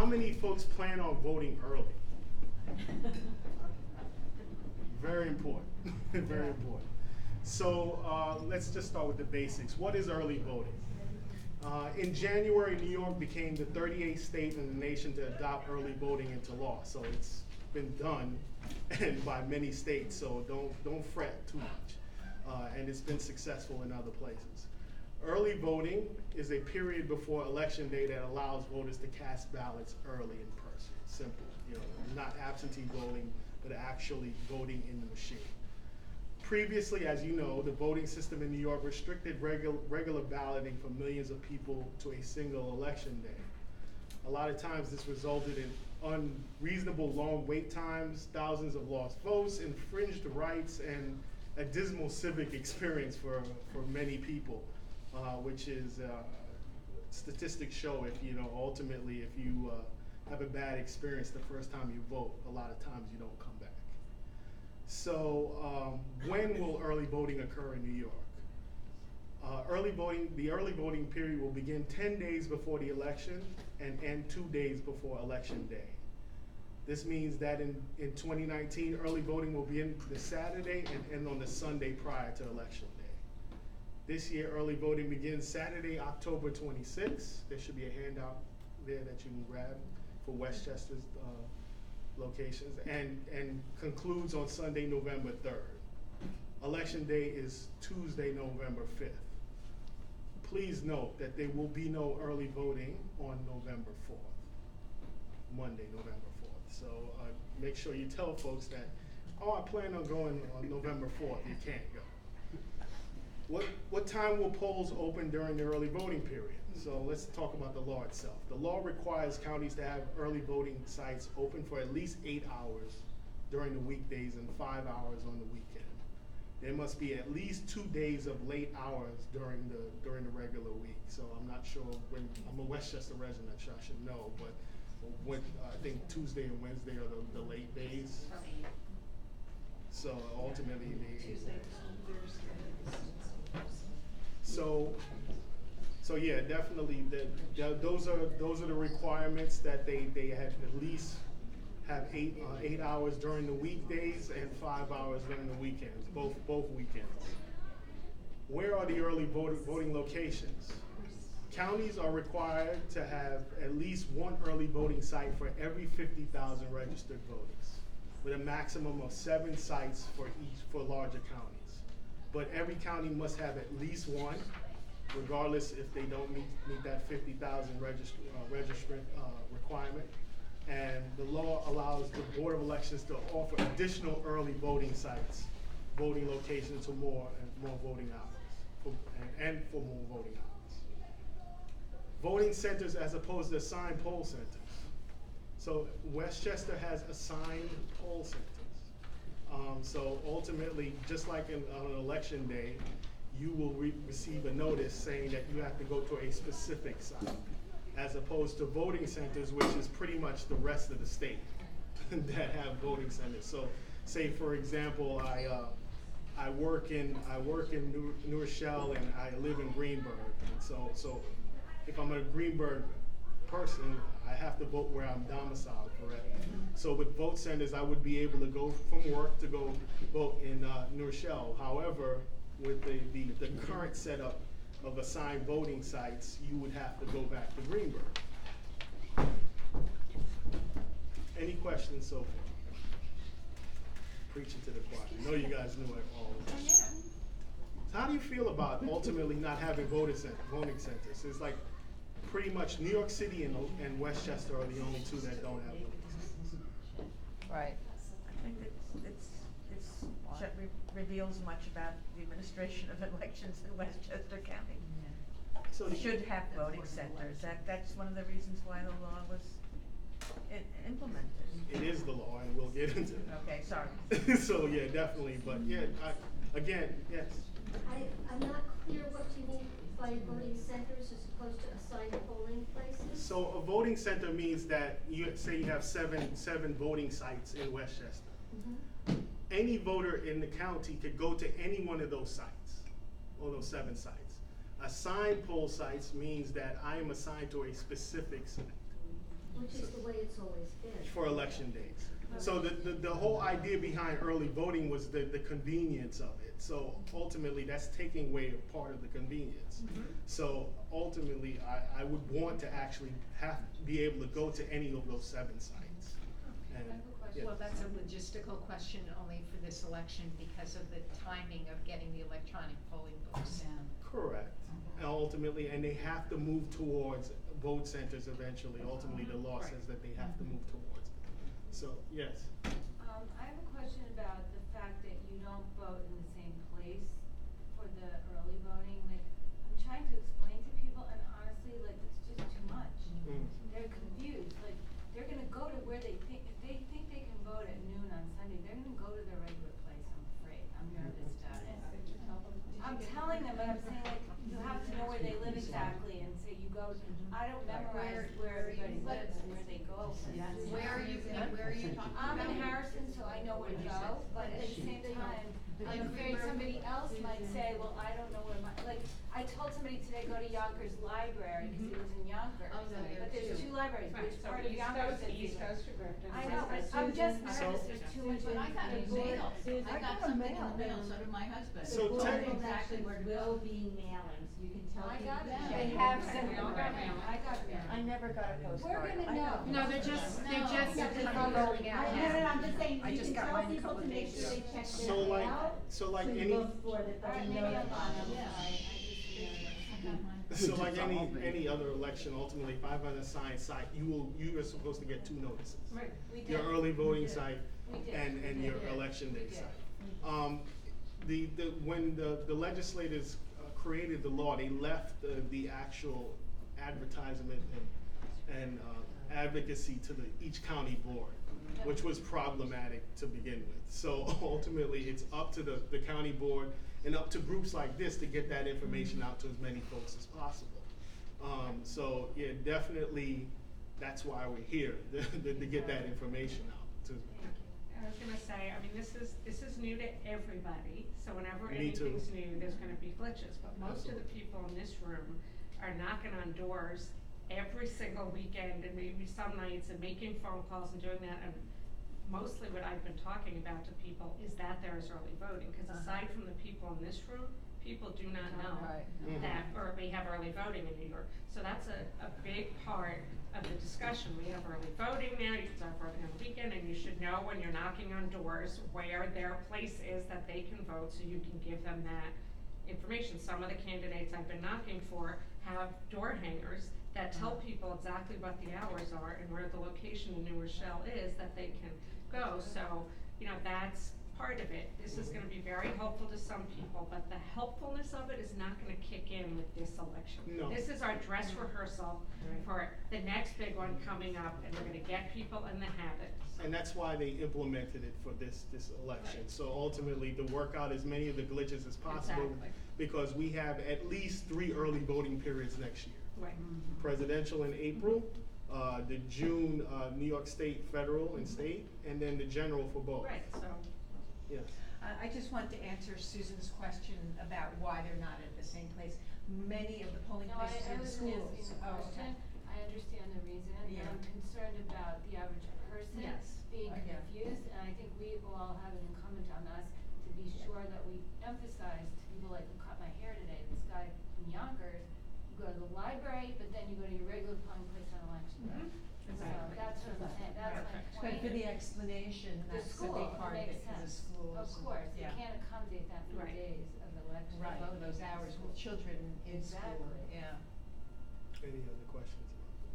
many folks plan on voting early? Very important, very important. So let's just start with the basics. What is early voting? In January, New York became the 38th state in the nation to adopt early voting into law. So it's been done and by many states, so don't fret too much. And it's been successful in other places. Early voting is a period before election day that allows voters to cast ballots early in person. Simple, not absentee voting, but actually voting in the machine. Previously, as you know, the voting system in New York restricted regular balloting for millions of people to a single election day. A lot of times this resulted in unreasonable long wait times, thousands of lost votes, infringed rights, and a dismal civic experience for many people, which is statistics show ultimately if you have a bad experience the first time you vote, a lot of times you don't come back. So when will early voting occur in New York? The early voting period will begin 10 days before the election and end 2 days before election day. This means that in 2019, early voting will begin the Saturday and end on the Sunday prior to election day. This year, early voting begins Saturday, October 26th. There should be a handout there that you can grab for Westchester's locations, and concludes on Sunday, November 3rd. Election day is Tuesday, November 5th. Please note that there will be no early voting on November 4th, Monday, November 4th. So make sure you tell folks that, I plan on going on November 4th, you can't go. What time will polls open during the early voting period? So let's talk about the law itself. The law requires counties to have early voting sites open for at least 8 hours during the weekdays and 5 hours on the weekend. There must be at least 2 days of late hours during the regular week. So I'm not sure when, I'm a Westchester resident, so I should know, but when, I think Tuesday and Wednesday are the late days. So ultimately, So yeah, definitely. Those are the requirements, that they have at least have 8 hours during the weekdays and 5 hours during the weekends, both weekends. Where are the early voting locations? Counties are required to have at least one early voting site for every 50,000 registered voters, with a maximum of 7 sites for larger counties. But every county must have at least one, regardless if they don't meet that 50,000 registrant requirement. And the law allows the Board of Elections to offer additional early voting sites, voting locations for more voting hours, and for more voting hours. Voting centers as opposed to assigned poll centers. So Westchester has assigned poll centers. So ultimately, just like on an election day, you will receive a notice saying that you have to go to a specific site, as opposed to voting centers, which is pretty much the rest of the state that have voting centers. So, say for example, I work in New Rochelle and I live in Greenburgh. And so if I'm a Greenburgh person, I have to vote where I'm domiciled, correct? So with vote centers, I would be able to go from work to go vote in New Rochelle. However, with the current setup of assigned voting sites, you would have to go back to Greenburgh. Any questions so far? Preaching to the choir. I know you guys knew it all. So how do you feel about ultimately not having voting centers? It's like pretty much New York City and Westchester are the only two that don't have voting centers. Right. I think it's reveals much about the administration of elections in Westchester County. So We should have voting centers. That's one of the reasons why the law was implemented. it is the law, and we'll get into that. Okay, sorry. So yeah, definitely. But yeah, again, yes. I'm not clear what you mean by voting centers as opposed to assigned polling places. So a voting center means that you say you have seven voting sites in Westchester. Mm-hmm. Any voter in the county could go to any one of those sites, or those 7 sites. Assigned poll sites means that I am assigned to a specific site. Which is the way it's always been. for election days. So the whole idea behind early voting was the convenience of it. So ultimately, that's taking away a part of the convenience. So ultimately, I would want to actually be able to go to any of those 7 sites. And, I have a question. yeah. Well, that's a logistical question only for this election because of the timing of getting the electronic polling books. Correct. And ultimately, and they have to move towards vote centers eventually. Ultimately, the law Right. says that they have to move towards it. So, yes. I have a question about the fact that you don't vote in the same place for the early voting. Like, I'm trying to explain to people, and honestly, like, it's just too much. They're confused. Like, they're gonna go to where they think, if they think they can vote at noon on Sunday, they're gonna go to their regular place, I'm afraid. I'm nervous about it. I'm telling them, but I'm saying, like, you have to know where they live exactly, and so you go, I don't memorize where everybody lives and where they go. Where are you talking about? I'm in Harrison, so I know where to go, but at the same time, I'm afraid somebody else might say, well, I don't know where like, I told somebody today, go to Yonkers Library, because he lives in Yonkers. Oh, no, there are But there's two. 2 libraries, Right, which so part of East Yonkers Coast, is East it? Coast or Grafton? I know, but I'm just nervous, there's too much. But I got a mail, I got something in the mail, so did my husband. So Told me technically- exactly where to go. will be mailings, you can tell I people. got it. Yeah. They Yeah. have Yeah. sent We all got mail. I got mail. I never got a postcard. We're gonna I know. No, they're just No. kind of rolling out No, now. I'm just saying, I you just can got tell mine a people couple to of make days sure ago. they check So their like, mail. so like to any, look for that All right, they'll maybe know I'm that. lying, I'm Yeah. sorry, I just, so like any other election, ultimately, if I have an assigned site, you are supposed to get 2 notices. Right, we did. Your early voting We did. site We did. and We your did. election day We did. site. When the legislators created the law, they left the actual advertisement and advocacy to each county board, which was problematic to begin with. So ultimately, it's up to the county board and up to groups like this to get that information out to as many folks as possible. So yeah, definitely, that's why we're here, to get that information out. I was gonna say, I mean, this is new to everybody, so whenever Me too. anything's new, there's gonna be glitches, but most of the Absolutely. people in this room are knocking on doors every single weekend and maybe some nights and making phone calls and doing that, and mostly what I've been talking about to people is that there is early voting, cause aside from the people in this room, people do not know Mhm. that, or we have early voting in New York, so that's a big part of the discussion. We have early voting now, you can start voting on the weekend, and you should know when you're knocking on doors where their place is that they can vote, so you can give them that information. Some of the candidates I've been knocking for have door hangers that tell people exactly what the hours are and where the location in New Rochelle is that they can go, so, you know, that's part of it. This is gonna be very helpful to some people, but the helpfulness of it is not gonna kick in with this election. No. This is our dress rehearsal for the next big one coming up, and we're gonna get people in the habit. And that's why they implemented it for this election. Right. So ultimately, to work out as many of the glitches as possible, Exactly. because we have at least 3 early voting periods next year. Right. Presidential in April, the June, New York State, federal and state, and then the general for both. Right, so. Yes. I just want to answer Susan's question about why they're not at the same place. Many of the polling No, places I are the wasn't schools. asking the Oh, question, okay. I understand the reason, Yeah. and I'm concerned about the average person Yes. being Yeah. confused, and I think we all have an incumbent on us to be sure that we emphasize to people like who cut my hair today, this guy in Yonkers, you go to the library, but then you go to your regular polling place on election day. So Exactly. that's what I'm saying, that's my But point. for the explanation, The that's a school, big part of makes it, for the sense. schools. Of course, you yeah. can't accommodate that many Right. days of election Right, voting. those hours with children in school, Exactly. yeah. Any other questions?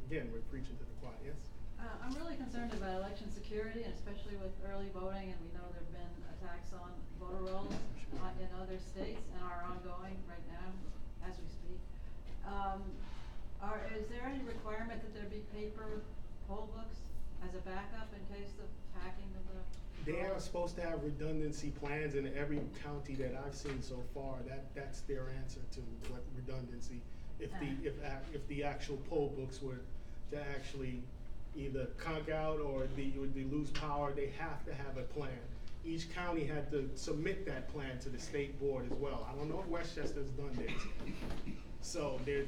Again, we're preaching to the choir, yes? I'm really concerned about election security, and especially with early voting, and we know there've been attacks on voter rolls in other states and are ongoing right now as we speak. Is there any requirement that there be paper poll books as a backup in case of hacking of the? They are supposed to have redundancy plans in every county that I've seen so far. That's their answer to what redundancy. If the actual poll books were to actually either conk out or they lose power, they have to have a plan. Each county had to submit that plan to the state board as well. I don't know if Westchester's done this. So they're,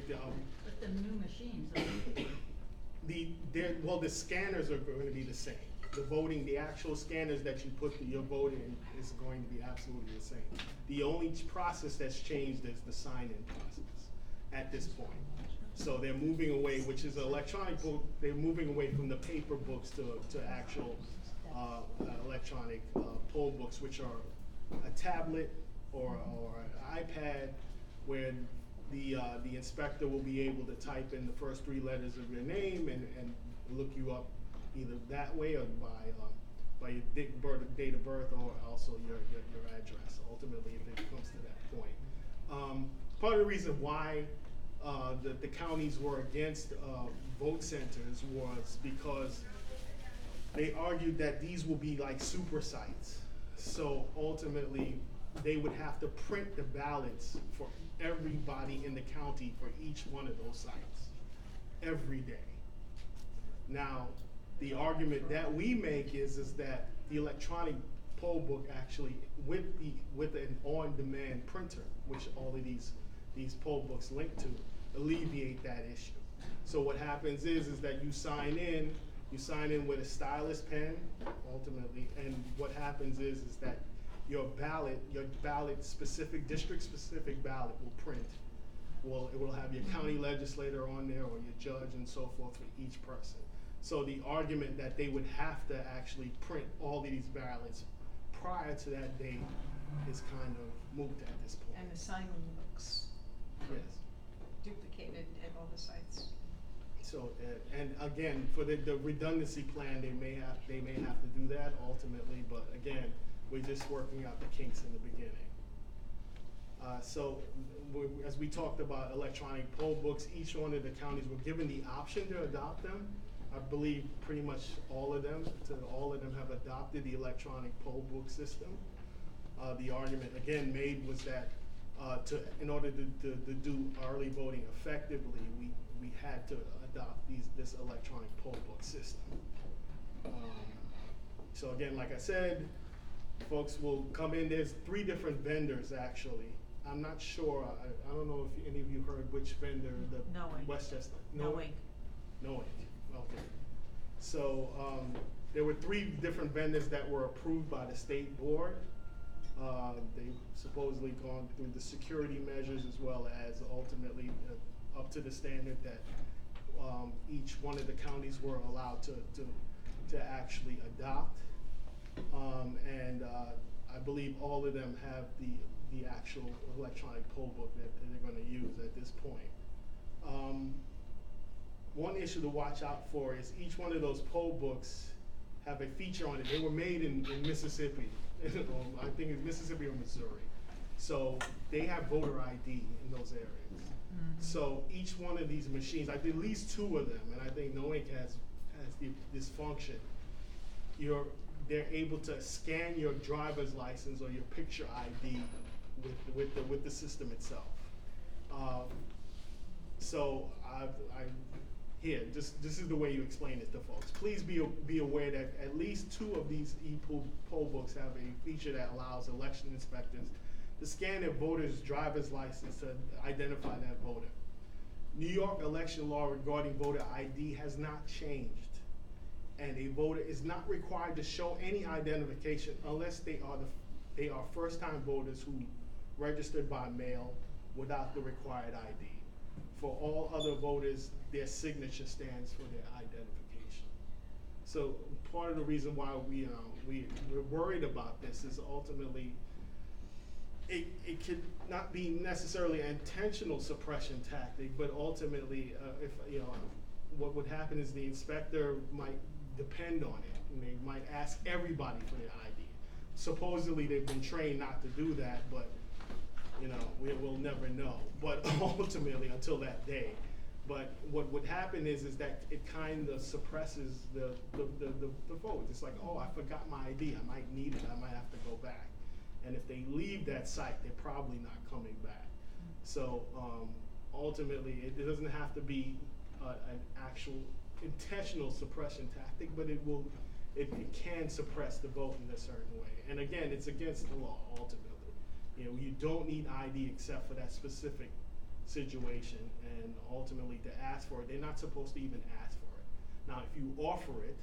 With the new machines, The scanners are going to be the same. The actual scanners that you put your vote in is going to be absolutely the same. The only process that's changed is the sign-in process at this point. So they're moving away, which is electronic book, they're moving away from the paper books to actual electronic poll books, which are a tablet or an iPad, where the inspector will be able to type in the first 3 letters of your name and look you up either that way or by your date of birth, or also your address, ultimately, if it comes to that point. Part of the reason why the counties were against vote centers was because they argued that these will be like super sites. So ultimately, they would have to print the ballots for everybody in the county for each one of those sites every day. Now, the argument that we make is that the electronic poll book actually, with an on-demand printer, which all of these poll books link to, alleviate that issue. So what happens is that you sign in with a stylus pen, ultimately, and what happens is that your ballot specific, district specific ballot will print. It will have your county legislator on there, or your judge, and so forth for each person. So the argument that they would have to actually print all of these ballots prior to that date is kind of moot at this point. And the sign-in books Yes. duplicated at all the sites. So, and again, for the redundancy plan, they may have to do that ultimately, but again, we're just working out the kinks in the beginning. So, as we talked about electronic poll books, each one of the counties were given the option to adopt them. I believe pretty much all of them have adopted the electronic poll book system. The argument again made was that in order to do early voting effectively, we had to adopt this electronic poll book system. So again, like I said, folks will come in. There's 3 different vendors actually. I'm not sure. I don't know if any of you heard which vendor. Knowing. Westchester. Knowing. Okay. So there were 3 different vendors that were approved by the state board. They've supposedly gone through the security measures as well as ultimately up to the standard that each one of the counties were allowed to actually adopt. And I believe all of them have the actual electronic poll book that they're going to use at this point. One issue to watch out for is each one of those poll books have a feature on it. They were made in Mississippi. I think it's Mississippi or Missouri. So they have voter ID in those areas. So each one of these machines, I think at least 2 of them, and I think NOIC has this function. They're able to scan your driver's license or your picture ID with the system itself. So this is the way you explain it to folks. Please be aware that at least 2 of these poll books have a feature that allows election inspectors to scan their voter's driver's license to identify that voter. New York election law regarding voter ID has not changed, and a voter is not required to show any identification unless they are first-time voters who registered by mail without the required ID. For all other voters, their signature stands for their identification. So part of the reason why we're worried about this is ultimately it could not be necessarily an intentional suppression tactic, but ultimately, what would happen is the inspector might depend on it, and they might ask everybody for their ID. Supposedly, they've been trained not to do that, but we'll never know. But ultimately, until that day. But what would happen is that it kind of suppresses the vote. It's like, oh, I forgot my ID. I might need it. I might have to go back. And if they leave that site, they're probably not coming back. So ultimately, it doesn't have to be an actual intentional suppression tactic, but it can suppress the vote in a certain way. And again, it's against the law ultimately. You don't need ID except for that specific situation, and ultimately to ask for it, they're not supposed to even ask for it. Now, if you offer it,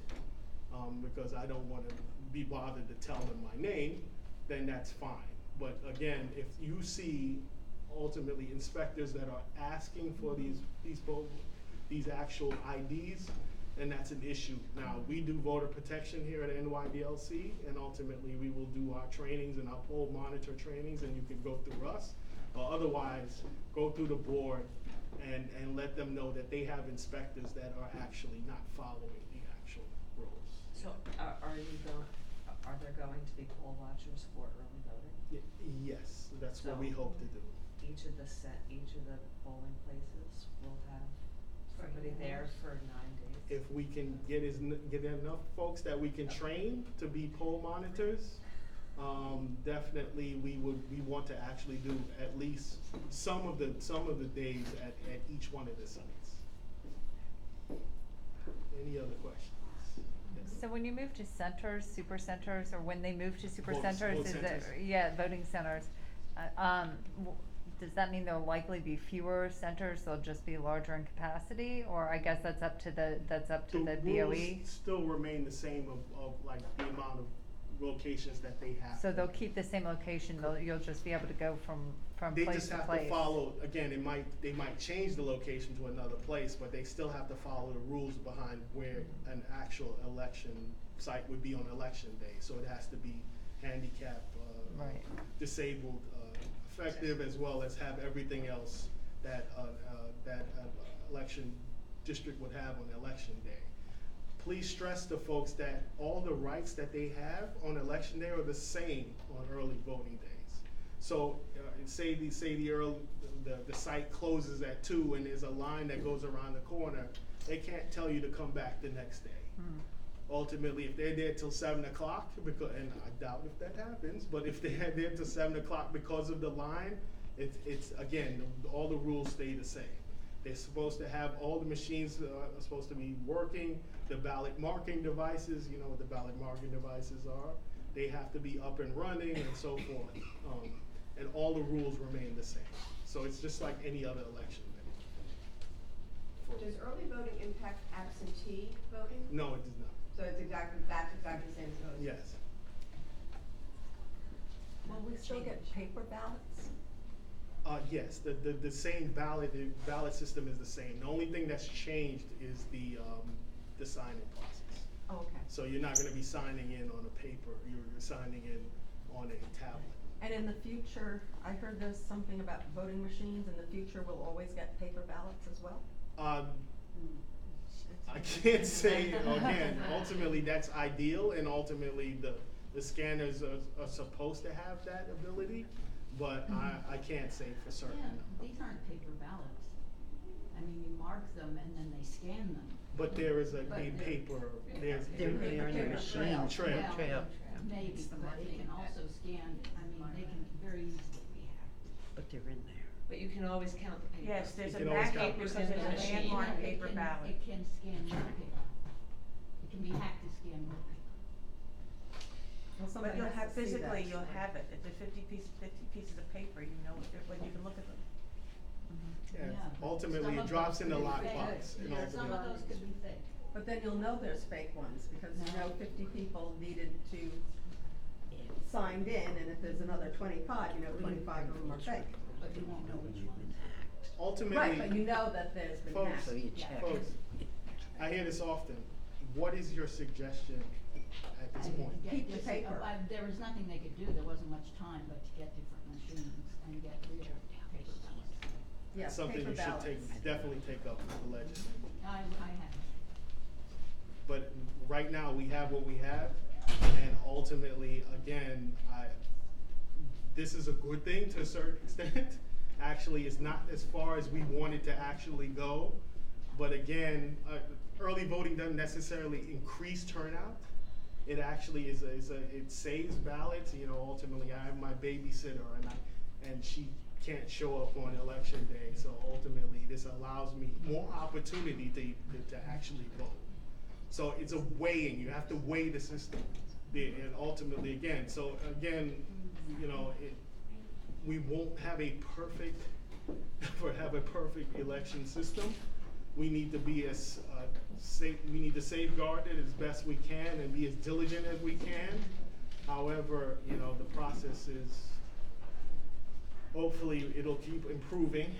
because I don't wanna be bothered to tell them my name, then that's fine. But again, if you see ultimately inspectors that are asking for these actual IDs, then that's an issue. Now, we do voter protection here at NYDLC, and ultimately we will do our trainings and our poll monitor trainings, and you can go through us. Or otherwise, go through the board and let them know that they have inspectors that are actually not following the actual rules. So are there going to be poll watchers for early voting? Yes, that's what So- we hope to do. Each of the polling places will have somebody there for 9 days? If we can get enough folks that we can train to be poll monitors, definitely we want to actually do at least some of the days at each one of the sites. Any other questions? So when you move to centers, super centers, or when they move to super Vote centers, is it, centers. yeah, voting centers, does that mean there'll likely be fewer centers, they'll just be larger in capacity, or I guess that's up to the BOE? Rules still remain the same of like the amount of locations that they have. So they'll keep the same location, you'll just be able to go from They place just to have place? to follow, again, they might change the location to another place, but they still have to follow the rules behind where an actual election site would be on election day. So it has to be handicap, Right. disabled, effective, as well as have everything else that an election district would have on election day. Please stress to folks that all the rights that they have on election day are the same on early voting days. So say the site closes at 2 and there's a line that goes around the corner, they can't tell you to come back the next day. Ultimately, if they're there till 7 o'clock, and I doubt if that happens, but if they're there till 7 o'clock because of the line, it's again, all the rules stay the same. They're supposed to have, all the machines are supposed to be working, the ballot marking devices, you know what the ballot marking devices are, they have to be up and running and so forth. And all the rules remain the same. So it's just like any other election. Does early voting impact absentee voting? No, it does not. So that's exactly the same as voting? Yes. Will we still get paper ballots? Yes, the same ballot system is the same. The only thing that's changed is the signing process. Oh, okay. So you're not gonna be signing in on a paper, you're signing in on a tablet. And in the future, I heard there's something about voting machines, in the future we'll always get paper ballots as well? I can't say, again, ultimately that's ideal, and ultimately the scanners are supposed to have that ability, but I can't say for certain. Yeah, these aren't paper ballots. I mean, you mark them and then they scan them. But there is a But they're- paper, there's. They're in the machine. Trail. Well, maybe, but they can also scan, I mean, they can very easily be hacked. But they're in there. But you can always count the papers. Yes, there's You a can always back count. because Papers in there's the a machine. hand-marked Yeah, paper ballot. It can scan more paper. It can be hacked to scan more paper. But you'll have, physically, you'll have it, if there's 50 pieces of paper, you know, when you can look at them. Yeah, Yeah, but ultimately some it of drops those in the could be fake. lockbox, and Yeah, some of ultimately. those could be fake. But then you'll know there's fake ones, because you know 50 people needed to signed in, and if there's another 25, you know 25 of them are fake. But you won't know which ones. Ultimately. Right, but you know that there's been Folks, hacked. So you Yeah. check. folks, I hear this often, what is your suggestion at this I point? get Keep the this- paper. there was nothing they could do, there wasn't much time, but to get different machines and get real paper ballots. Yeah, Something paper you should ballots. definitely take up with the legislature. I have. But right now, we have what we have, and ultimately, again, this is a good thing to a certain extent. Actually, it's not as far as we wanted to actually go, but again, early voting doesn't necessarily increase turnout. It actually it saves ballots. You know, ultimately, I have my babysitter, and she can't show up on election day, so ultimately, this allows me more opportunity to actually vote. So it's a weighing, you have to weigh the system, and ultimately, again, you know, we won't have a perfect election system, we need to be as, we need to safeguard it as best we can and be as diligent as we can. However, you know, the process is, hopefully it'll keep improving.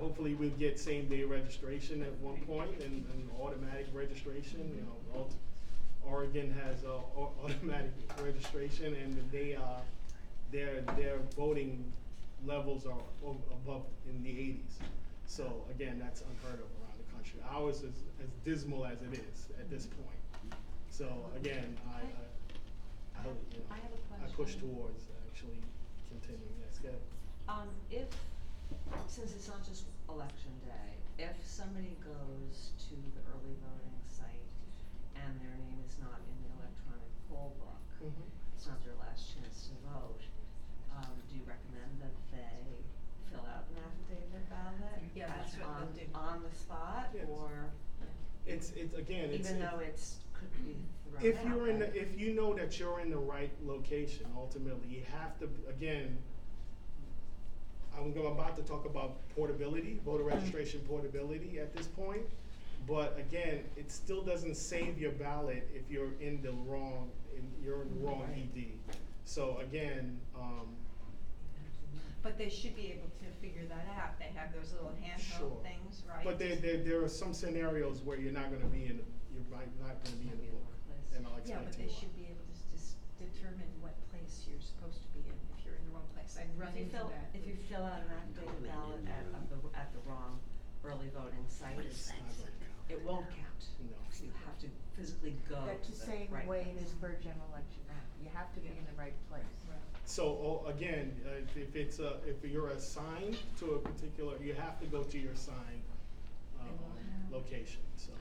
Hopefully we'll get same-day registration at one point and automatic registration. You know, Oregon has automatic registration, and their voting levels are above in the 80s. So again, that's unheard of around the country. Ours is as dismal as it is at this point. So again, I you know, I have a I push question. towards actually continuing. Yes, go ahead. If, since it's not just election day, if somebody goes to the early voting site and their name is not in the electronic poll book, Mhm. it's not their last chance to vote, do you recommend that they fill out an affidavit ballot? Yeah, that's what on, they'll do. on the spot, Yes. or It's again, it's even though it's, could be thrown if out, you're in right? the, if you know that you're in the right location, ultimately you have to, again, I'm about to talk about portability, voter registration portability at this point. But again, it still doesn't save your ballot if you're in the wrong, you're in the wrong ED. So again, But they should be able to figure that out. They have those little Sure. handheld things, right? but there are some scenarios where you're not gonna be in, not gonna be in the book. And I'll Yeah, explain but to they you why. should be able to just determine what place you're supposed to be in if you're in the wrong place. I've run If you into fill, that. if you fill out an affidavit ballot at the wrong early voting site, It's not gonna count. it won't count. No. You have to physically go That's to the the same right way it place. is for a general election now. You have to be in the right place. So, again, if you're assigned to a particular, you have to go to your assigned, location, so.